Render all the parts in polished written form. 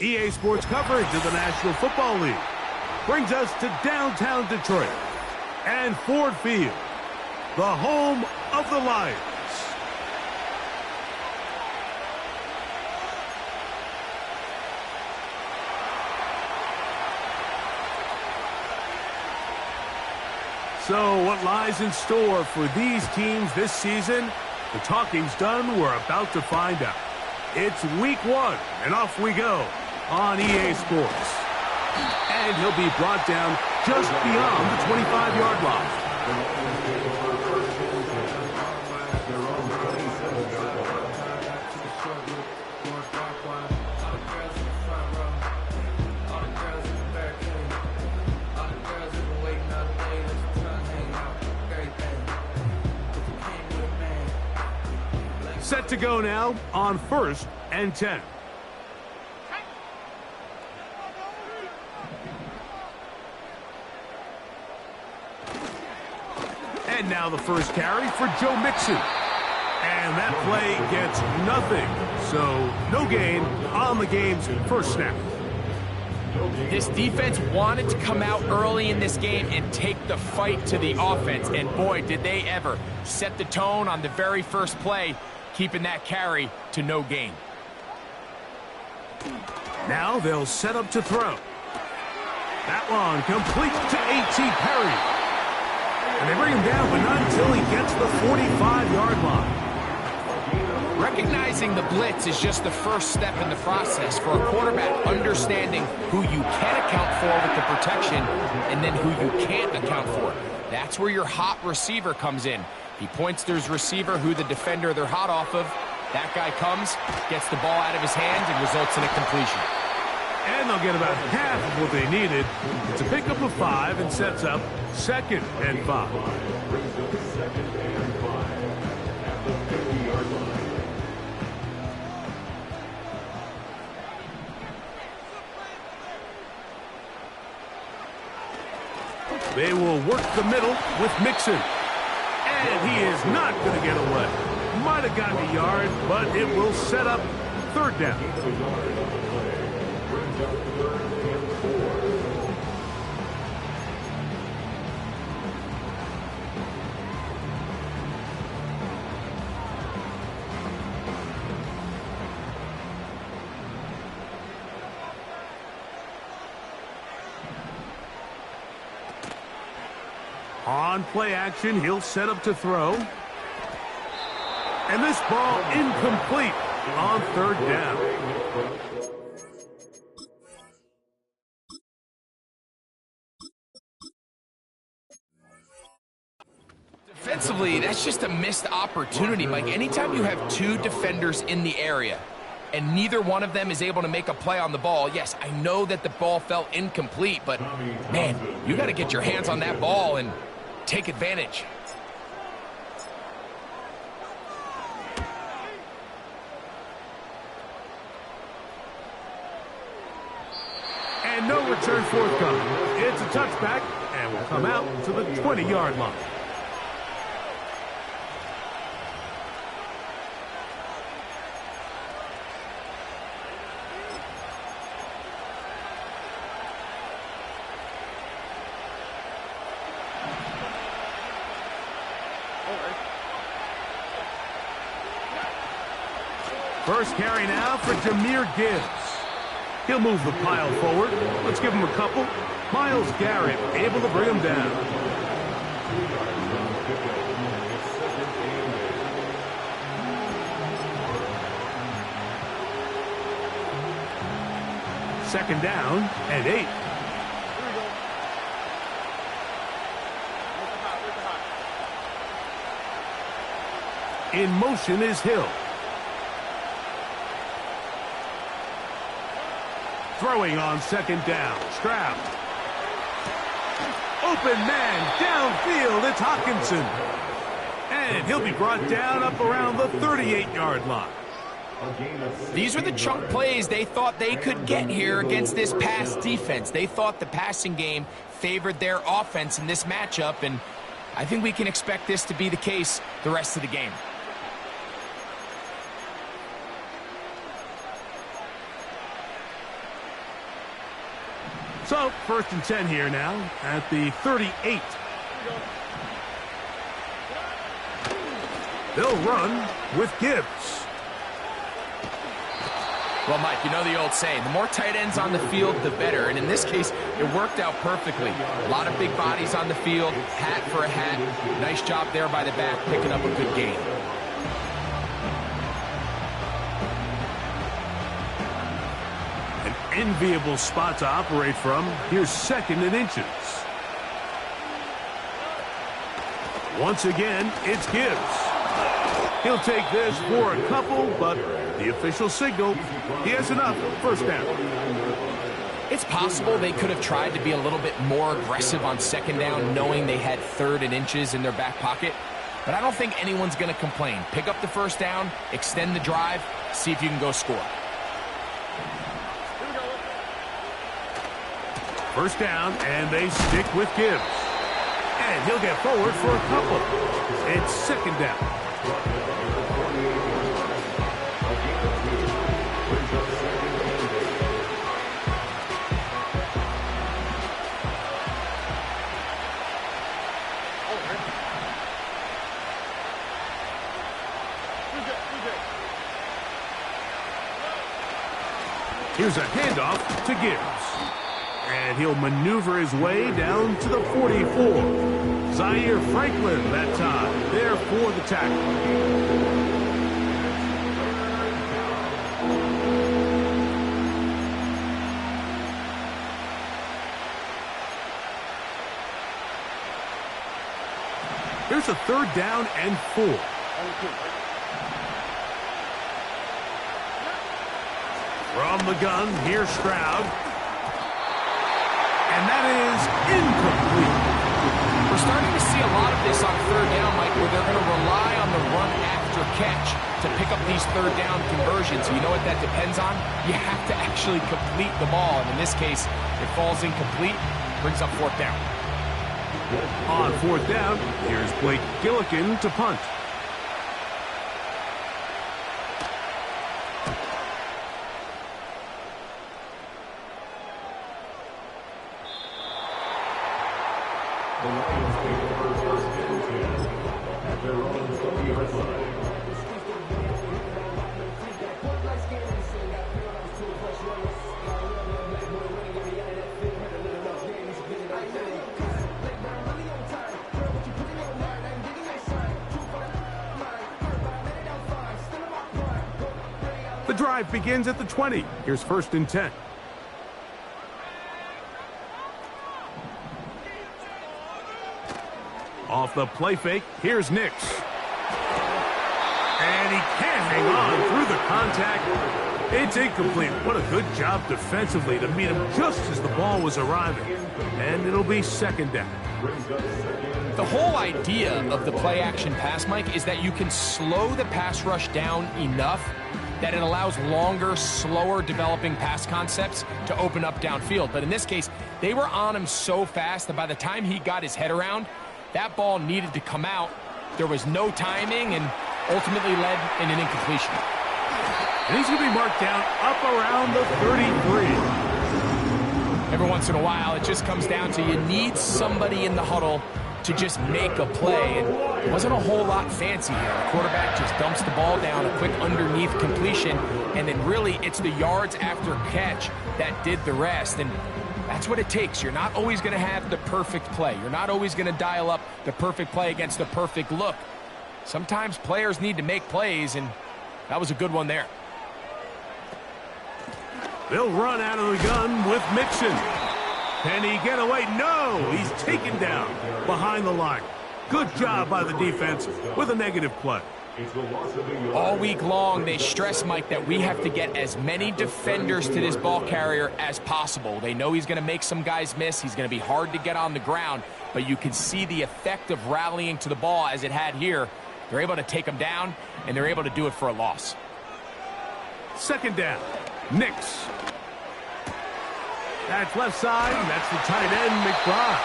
EA Sports coverage of the National Football League brings us to downtown Detroit and Ford Field, the home of the Lions. So what lies in store for these teams this season? The talking's done. We're about to find out. It's week 1, and off we go on EA Sports. And he'll be brought down just beyond the 25-yard line. Set to go now on 1st and 10. And now the first carry for Joe Mixon. And that play gets nothing. So no gain on the game's first snap. This defense wanted to come out early in this game and take the fight to the offense. And boy, did they ever set the tone on the very first play, keeping that carry to no gain. Now they'll set up to throw. That one complete to A.T. Perry. And they bring him down, but not until he gets the 45-yard line. Recognizing the blitz is just the first step in the process for a quarterback, understanding who you can account for with the protection and then who you can't account for. That's where your hot receiver comes in. He points to his receiver, who the defender they're hot off of. That guy comes, gets the ball out of his hands, and results in a completion. And they'll get about half of what they needed. It's a pickup of 5 and sets up 2nd and 5. They will work the middle with Mixon. And he is not going to get away. Might have gotten a yard, but it will set up 3rd down. On play action, he'll set up to throw. And this ball incomplete on 3rd down. Defensively, that's just a missed opportunity, Mike. Anytime you have 2 defenders in the area and neither one of them is able to make a play on the ball, yes, I know that the ball fell incomplete, but, man, you got to get your hands on that ball and take advantage. And no return forthcoming. It's a touchback and will come out to the 20-yard line. First carry now for Jahmyr Gibbs. He'll move the pile forward. Let's give him a couple. Myles Garrett able to bring him down. Second down and 8. In motion is Hill. Throwing on 2nd down. Stroud. Open man downfield. It's Hockenson. And he'll be brought down up around the 38-yard line. These are the chunk plays they thought they could get here against this pass defense. They thought the passing game favored their offense in this matchup, and I think we can expect this to be the case the rest of the game. So, 1st and 10 here now at the 38. They'll run with Gibbs. Well, Mike, you know the old saying, the more tight ends on the field, the better. And in this case, it worked out perfectly. A lot of big bodies on the field, hat for a hat. Nice job there by the back, picking up a good gain. An enviable spot to operate from. Here's 2nd and inches. Once again, it's Gibbs. He'll take this for a couple, but the official signal, he has enough. 1st down. It's possible they could have tried to be a little bit more aggressive on 2nd down, knowing they had 3rd and inches in their back pocket. But I don't think anyone's going to complain. Pick up the 1st down, extend the drive, see if you can go score. 1st down, and they stick with Gibbs. And he'll get forward for a couple. It's 2nd down. Here's a handoff to Gibbs. And he'll maneuver his way down to the 44. Zaire Franklin that time, there for the tackle. Here's a 3rd down and 4. From the gun, here's Stroud. And that is incomplete. We're starting to see a lot of this on 3rd down, Mike, where they're going to rely on the run after catch to pick up these 3rd down conversions. You know what that depends on? You have to actually complete the ball. And in this case, it falls incomplete, brings up 4th down. On 4th down, here's Blake Gillikin to punt. The drive begins at the 20. Here's 1st and 10. Off the play fake, here's Nix. And he can't hang on through the contact. It's incomplete. What a good job defensively to meet him just as the ball was arriving. And it'll be 2nd down. The whole idea of the play-action pass, Mike, is that you can slow the pass rush down enough that it allows longer, slower developing pass concepts to open up downfield. But in this case, they were on him so fast that by the time he got his head around, that ball needed to come out. There was no timing and ultimately led in an incompletion. And he's going to be marked down up around the 33. Every once in a while, it just comes down to you need somebody in the huddle to just make a play. And it wasn't a whole lot fancy here. The quarterback just dumps the ball down, a quick underneath completion, and then really it's the yards after catch that did the rest. And that's what it takes. You're not always going to have the perfect play. You're not always going to dial up the perfect play against the perfect look. Sometimes players need to make plays, and that was a good one there. They'll run out of the gun with Mixon. Can he get away? No! He's taken down behind the line. Good job by the defense with a negative play. All week long, they stress, Mike, that we have to get as many defenders to this ball carrier as possible. They know he's going to make some guys miss. He's going to be hard to get on the ground, but you can see the effect of rallying to the ball as it had here. They're able to take him down, and they're able to do it for a loss. 2nd down. Nix. That's left side. That's the tight end, McBride.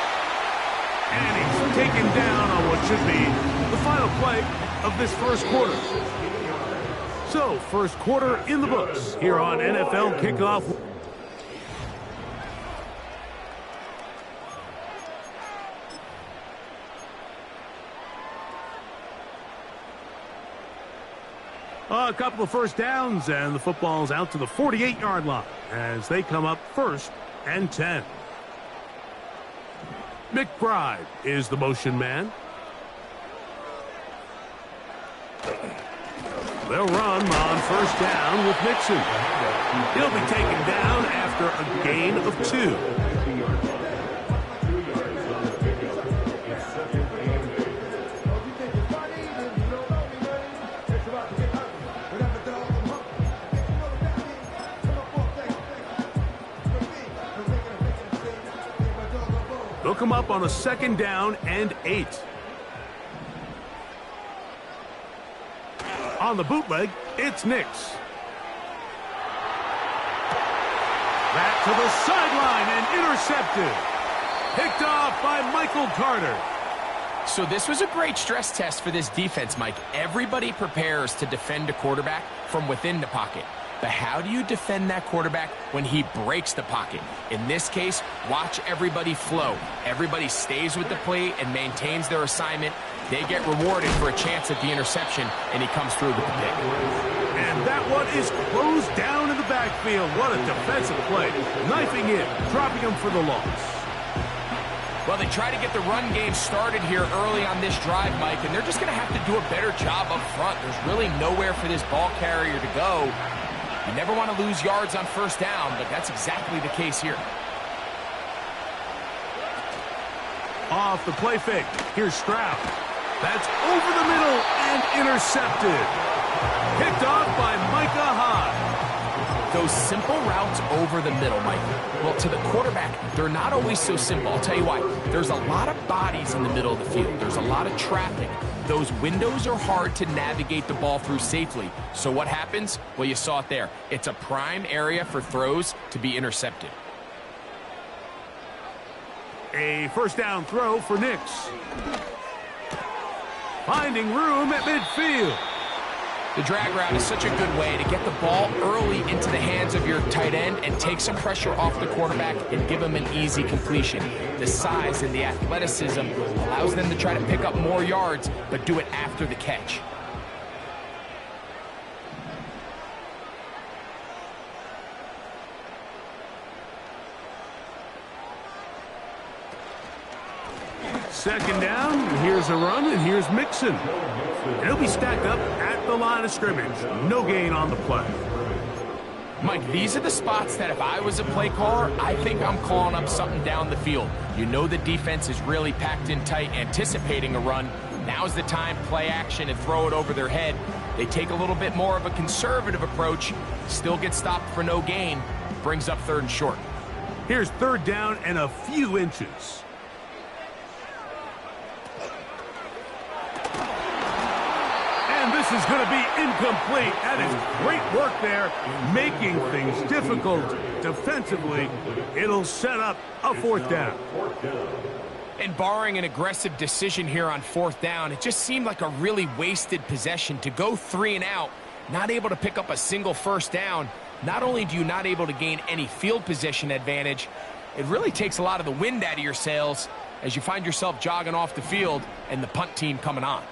And he's taken down on what should be the final play of this 1st quarter. So, 1st quarter in the books here on NFL Kickoff. A couple of first downs, and the football's out to the 48-yard line as they come up 1st and 10. McBride is the motion man. They'll run on first down with Mixon. He'll be taken down after a gain of 2. They'll come up on a 2nd down and 8. On the bootleg, it's Nix. Back to the sideline and intercepted. Picked off by Michael Carter. So this was a great stress test for this defense, Mike. Everybody prepares to defend a quarterback from within the pocket. But how do you defend that quarterback when he breaks the pocket? In this case, watch everybody flow. Everybody stays with the play and maintains their assignment. They get rewarded for a chance at the interception, and he comes through with the pick. And that one is closed down in the backfield. What a defensive play. Knifing in, dropping him for the loss. Well, they try to get the run game started here early on this drive, Mike, and they're just going to have to do a better job up front. There's really nowhere for this ball carrier to go. You never want to lose yards on first down, but that's exactly the case here. Off the play fake. Here's Stroud. That's over the middle and intercepted. Picked off by Micah Hyde. Those simple routes over the middle, Mike. Well, to the quarterback, they're not always so simple. I'll tell you why. There's a lot of bodies in the middle of the field. There's a lot of traffic. Those windows are hard to navigate the ball through safely. So what happens? Well, you saw it there. It's a prime area for throws to be intercepted. A first down throw for Nix. Finding room at midfield. The drag route is such a good way to get the ball early into the hands of your tight end and take some pressure off the quarterback and give him an easy completion. The size and the athleticism allows them to try to pick up more yards, but do it after the catch. Second down, here's a run, and here's Mixon. He'll be stacked up at the line of scrimmage. No gain on the play. Mike, these are the spots that if I was a play caller, I think I'm calling up something down the field. You know the defense is really packed in tight, anticipating a run. Now's the time, play action and throw it over their head. They take a little bit more of a conservative approach, still get stopped for no gain, brings up 3rd and short. Here's 3rd down and a few inches. This is going to be incomplete. That is great work there, making things difficult defensively. It'll set up a 4th down. And barring an aggressive decision here on 4th down, it just seemed like a really wasted possession to go 3 and out, not able to pick up a single first down. Not only do you not able to gain any field position advantage, it really takes a lot of the wind out of your sails as you find yourself jogging off the field and the punt team coming on.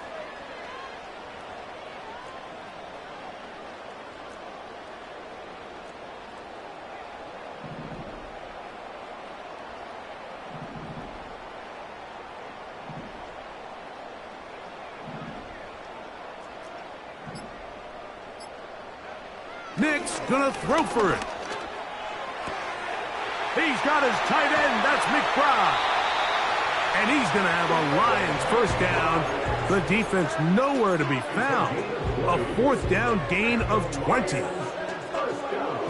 Nix gonna throw for it. He's got his tight end. That's McBride. And he's gonna have a Lions first down. The defense nowhere to be found. A 4th down gain of 20.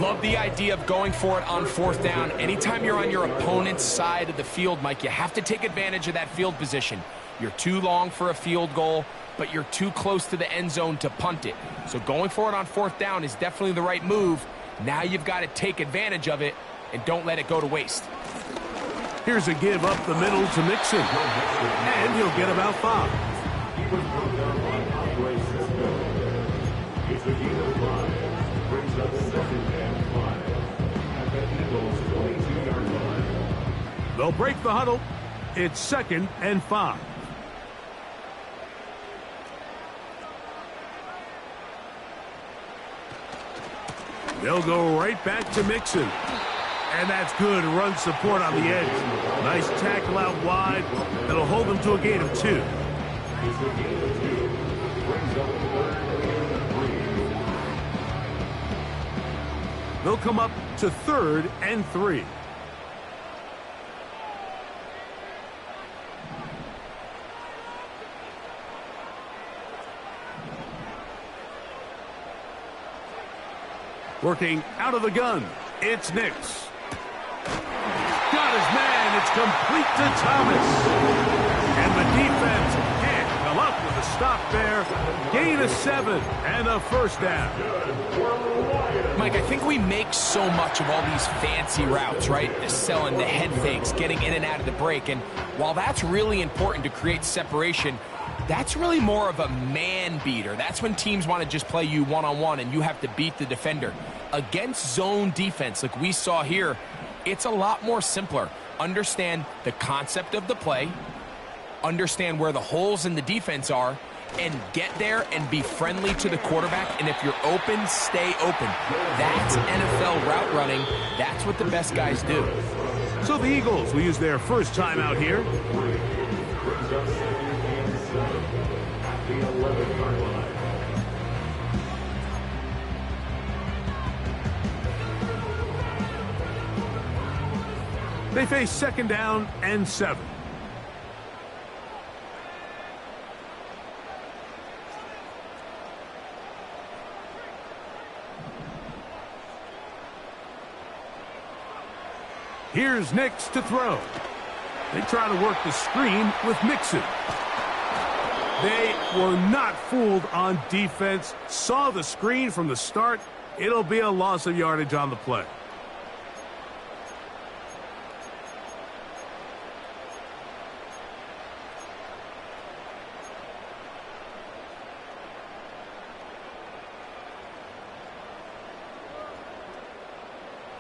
Love the idea of going for it on 4th down. Anytime you're on your opponent's side of the field, Mike, you have to take advantage of that field position. You're too long for a field goal, but you're too close to the end zone to punt it. So going for it on 4th down is definitely the right move. Now you've got to take advantage of it and don't let it go to waste. Here's a give up the middle to Mixon, and he'll get about 5. They'll break the huddle. It's 2nd and 5. They'll go right back to Mixon. And that's good run support on the edge. Nice tackle out wide. That'll hold them to a gain of 2. They'll come up to 3rd and 3. Working out of the gun, it's Nix. Got his man, it's complete to Thomas. And the defense can't come up with a stop there. Gain of 7 and a first down. Mike, I think we make so much of all these fancy routes, right? The selling, the head fakes, getting in and out of the break. And while that's really important to create separation, that's really more of a man beater. That's when teams want to just play you one-on-one and you have to beat the defender. Against zone defense like we saw here, it's a lot more simpler. Understand the concept of the play, understand where the holes in the defense are, and get there and be friendly to the quarterback. And if you're open, stay open. That's NFL route running. That's what the best guys do. So the Eagles will use their first time out here. They face 2nd down and 7. Here's Nix to throw. They try to work the screen with Mixon. They were not fooled on defense. Saw the screen from the start. It'll be a loss of yardage on the play.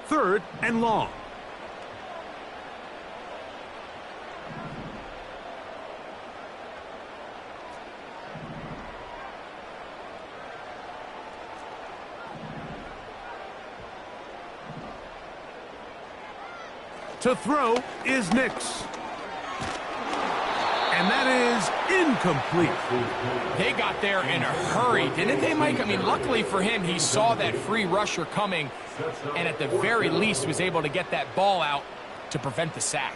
Third and long. To throw is Nix. And that is incomplete. They got there in a hurry, didn't they, Mike? I mean, luckily for him, he saw that free rusher coming and at the very least was able to get that ball out to prevent the sack.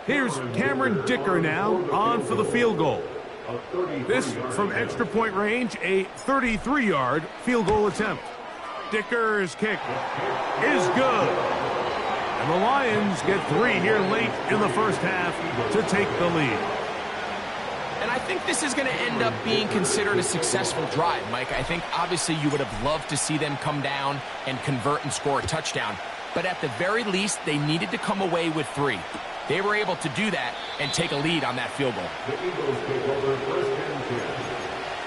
Here's Cameron Dicker now on for the field goal. This from extra point range, a 33-yard field goal attempt. Dicker's kick is good. And the Lions get 3 here late in the first half to take the lead. And I think this is going to end up being considered a successful drive, Mike. I think obviously you would have loved to see them come down and convert and score a touchdown. But at the very least, they needed to come away with 3. They were able to do that and take a lead on that field goal. The Eagles take over first and 10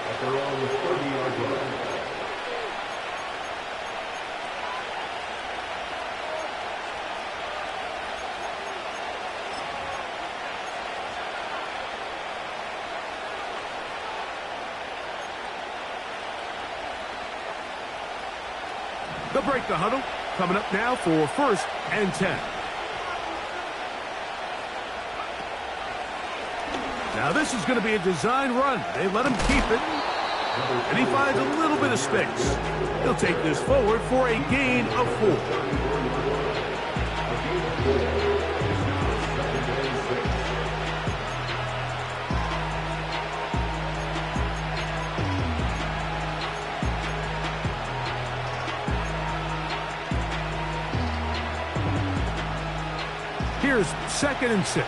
at their own 30-yard line. They'll break the huddle. Coming up now for first and 10. Now this is going to be a design run. They let him keep it. And he finds a little bit of space. He'll take this forward for a gain of 4. Here's 2nd and 6.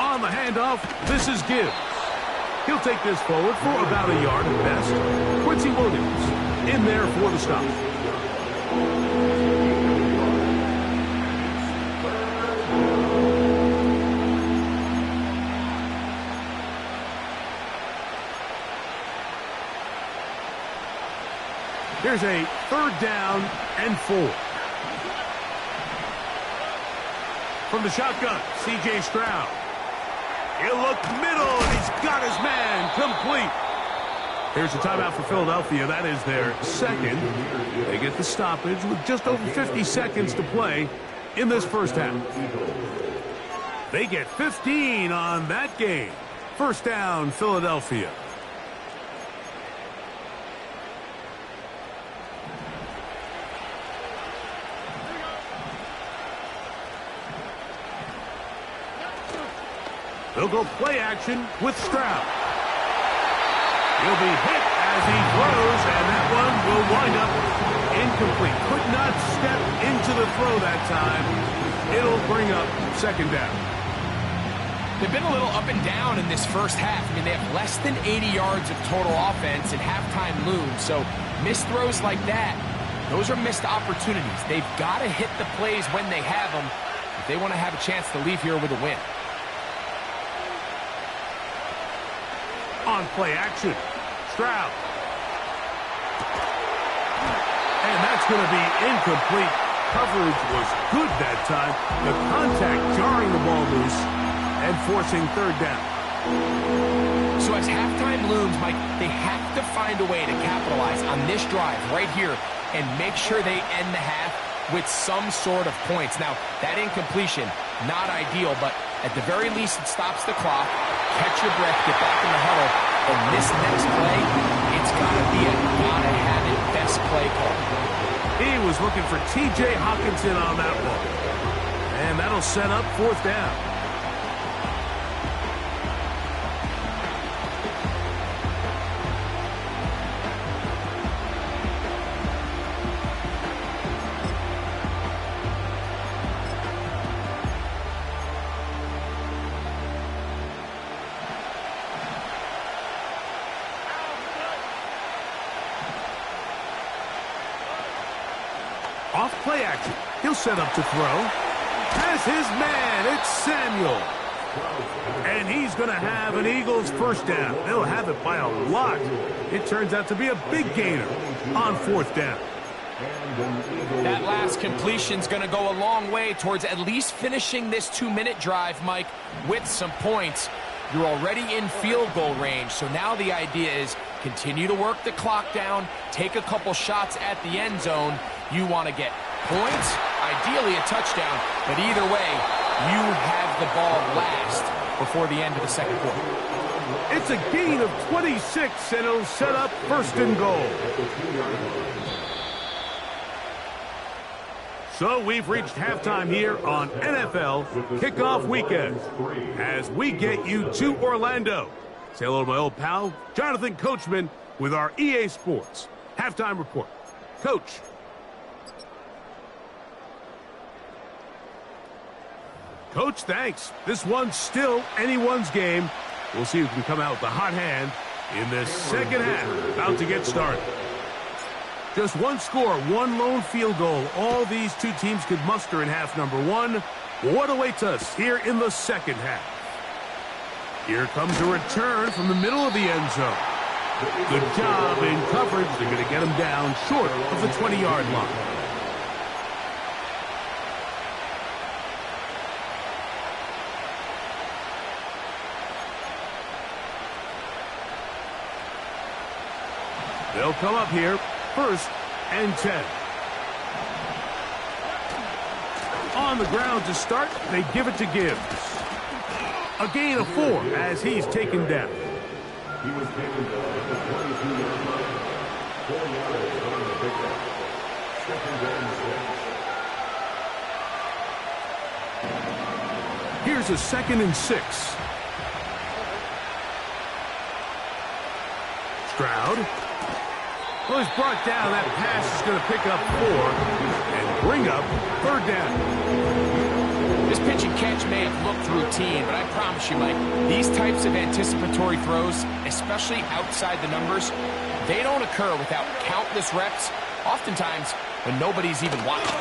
On the handoff, this is Gibbs. He'll take this forward for about a yard at best. Quincy Williams in there for the stop. Here's a 3rd down and 4. From the shotgun, C.J. Stroud. He'll look middle, and he's got his man complete. Here's a timeout for Philadelphia. That is their second. They get the stoppage with just over 50 seconds to play in this first half. They get 15 on that game. First down, Philadelphia. They'll go play action with Stroud. He'll be hit as he throws, and that one will wind up incomplete. Could not step into the throw that time. It'll bring up second down. They've been a little up and down in this first half. I mean, they have less than 80 yards of total offense, and halftime looms. So missed throws like that, those are missed opportunities. They've got to hit the plays when they have them if they want to have a chance to leave here with a win. On play action, Stroud. And that's going to be incomplete. Coverage was good that time. The contact jarring the ball loose and forcing third down. So as halftime looms, Mike, they have to find a way to capitalize on this drive right here and make sure they end the half with some sort of points. Now, that incompletion, not ideal, but at the very least, it stops the clock. Catch your breath, get back in the huddle, and this next play, it's got to be a gotta-have-it best play call. He was looking for T.J. Hockenson on that one. And that'll set up fourth down. Off play action. He'll set up to throw. Has his man. It's Samuel. And he's going to have an Eagles first down. They'll have it by a lot. It turns out to be a big gainer on fourth down. That last completion's going to go a long way towards at least finishing this 2-minute drive, Mike, with some points. You're already in field goal range, so now the idea is continue to work the clock down, take a couple shots at the end zone. You want to get points, ideally a touchdown, but either way, you have the ball last before the end of the second quarter. It's a gain of 26, and it'll set up first and goal. So we've reached halftime here on NFL Kickoff Weekend as we get you to Orlando. Say hello to my old pal, Jonathan Coachman, with our EA Sports Halftime Report. Coach. Coach, thanks. This one's still anyone's game. We'll see who can come out with the hot hand in this second half. About to get started. Just one score, one lone field goal. All these two teams could muster in half number one. What awaits us here in the second half? Here comes a return from the middle of the end zone. Good job in coverage. They're going to get him down short of the 20-yard line. They'll come up here, first and 10. On the ground to start, they give it to Gibbs. A gain of 4 as he's taken down. He was taken down at the 22-yard line. 4 yards on the pickup. Second and 6. Here's a second and 6. Stroud. Well, he's brought down. That pass is going to pick up 4 and bring up third down. This pitch and catch may have looked routine, but I promise you, Mike, these types of anticipatory throws, especially outside the numbers, they don't occur without countless reps, oftentimes when nobody's even watching.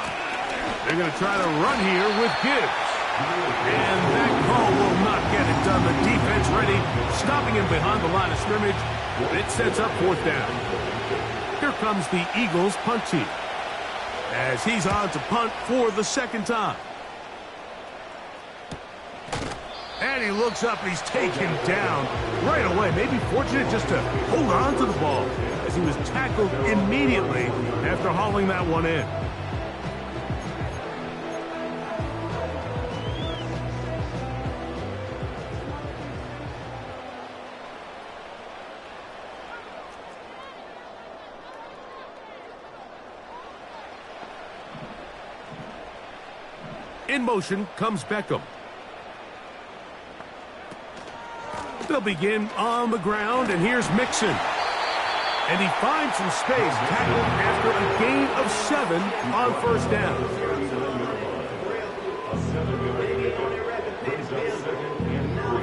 They're going to try to run here with Gibbs. And that call will not get it done. The defense ready, stopping him behind the line of scrimmage. It sets up fourth down. Here comes the Eagles punt team as he's on to punt for the second time. And he looks up and he's taken down right away. Maybe fortunate just to hold on to the ball as he was tackled immediately after hauling that one in. In motion comes Beckham. They'll begin on the ground, and here's Mixon. And he finds some space, tackled after a gain of 7 on first down.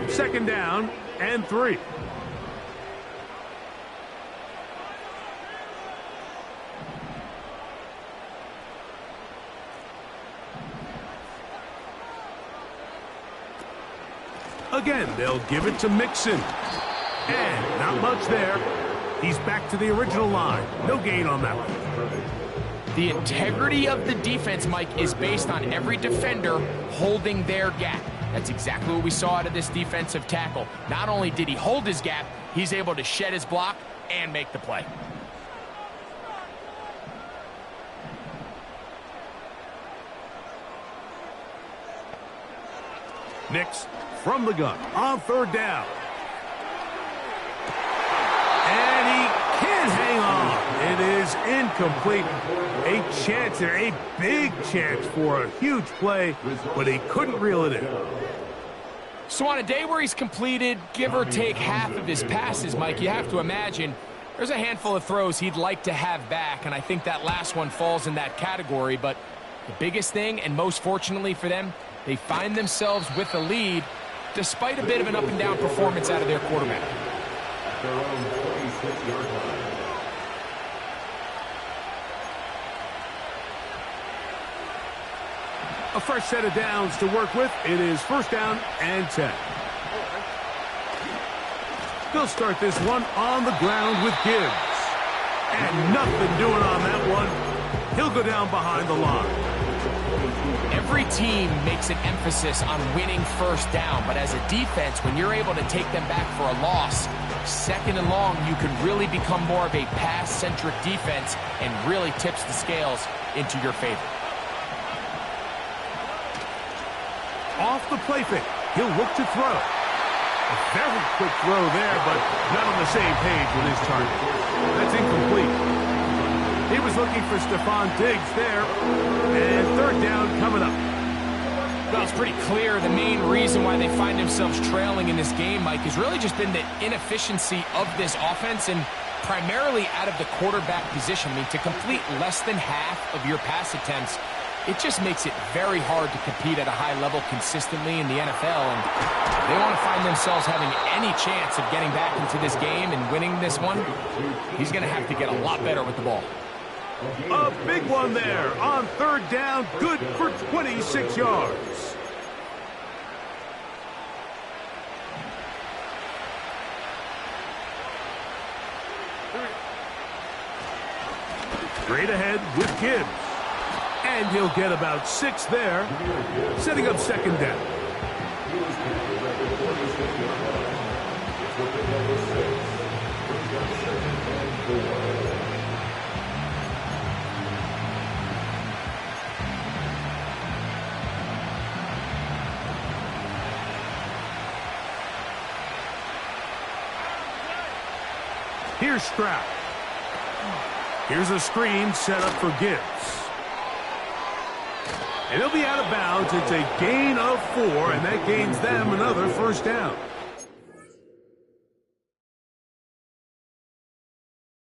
Second down and 3. Again, they'll give it to Mixon. And not much there. He's back to the original line. No gain on that one. The integrity of the defense, Mike, is based on every defender holding their gap. That's exactly what we saw out of this defensive tackle. Not only did he hold his gap, he's able to shed his block and make the play. Nix from the gun on third down. And he can't hang on. It is incomplete. A chance there, a big chance for a huge play, but he couldn't reel it in. So on a day where he's completed, give or take half of his passes, Mike, you have to imagine there's a handful of throws he'd like to have back, and I think that last one falls in that category. But the biggest thing, and most fortunately for them, they find themselves with a lead despite a bit of an up-and-down performance out of their quarterback. Their own 26-yard line. A fresh set of downs to work with. It is first down and 10. They'll start this one on the ground with Gibbs. And nothing doing on that one. He'll go down behind the line. Every team makes an emphasis on winning first down, but as a defense, when you're able to take them back for a loss, second and long, you can really become more of a pass-centric defense and really tips the scales into your favor. Off the play fake, he'll look to throw. A very quick throw there, but not on the same page with his target. That's incomplete. He was looking for Stephon Diggs there, and third down coming up. Well, it's pretty clear the main reason why they find themselves trailing in this game, Mike, has really just been the inefficiency of this offense and primarily out of the quarterback position. I mean, to complete less than half of your pass attempts, it just makes it very hard to compete at a high level consistently in the NFL, and they want to find themselves having any chance of getting back into this game and winning this one. He's going to have to get a lot better with the ball. A big one there on third down, good for 26 yards. Straight ahead with Gibbs. And he'll get about 6 there, setting up second down. Here's Stroud. Here's a screen set up for Gibbs. And he'll be out of bounds. It's a gain of 4, and that gains them another first down.